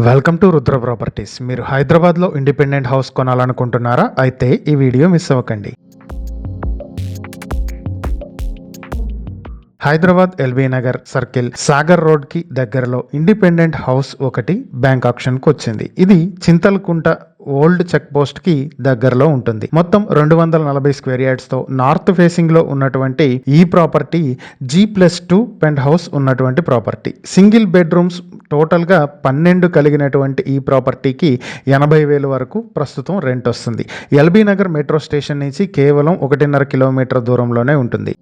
Welcome to Rudra properties. మీరు హైదరాబాద్లో independent house కొనాలనుకుంటున్నారా? అయితే ఈ వీడియో మిస్ అవ్వకండి. Hyderabad LB Nagar circle Sagar road కి దగ్గరలో ఇండిపెండెంట్ హౌస్ ఒకటి బ్యాంక్ ఆప్షన్ కు వచ్చింది. ఇది చింతల్కుంట ఓల్డ్ చెక్ పోస్ట్ కి దగ్గరలో ఉంటుంది. మొత్తం 240 స్క్వేర్ యార్డ్స్ తో నార్త్ ఫేసింగ్ లో ఉన్నటువంటి ఈ ప్రాపర్టీ G+2 పెంట్ హౌస్ ఉన్నటువంటి ప్రాపర్టీ. సింగిల్ బెడ్రూమ్స్ టోటల్ గా 12 కలిగినటువంటి ఈ ప్రాపర్టీకి 80,000 వరకు ప్రస్తుతం రెంట్ వస్తుంది. ఎల్బీ నగర్ మెట్రో స్టేషన్ నుంచి కేవలం 1.5 కిలోమీటర్ దూరంలోనే ఉంటుంది.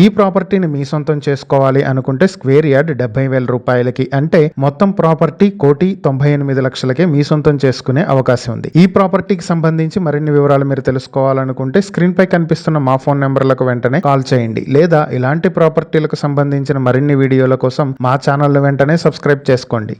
ఈ ప్రాపర్టీని మీ సొంతం చేసుకోవాలి అనుకుంటే స్క్వేర్ యార్డ్ 70,000 రూపాయలకి, అంటే మొత్తం ప్రాపర్టీ 1,98,00,000కే మీ సొంతం చేసుకునే అవకాశం ఉంది. ఈ ప్రాపర్టీకి సంబంధించి మరిన్ని వివరాలు మీరు తెలుసుకోవాలనుకుంటే స్క్రీన్ పై కనిపిస్తున్న మా ఫోన్ నెంబర్లకు వెంటనే కాల్ చేయండి, లేదా ఇలాంటి ప్రాపర్టీలకు సంబంధించిన మరిన్ని వీడియోల కోసం మా ఛానల్ వెంటనే సబ్స్క్రైబ్ చేసుకోండి.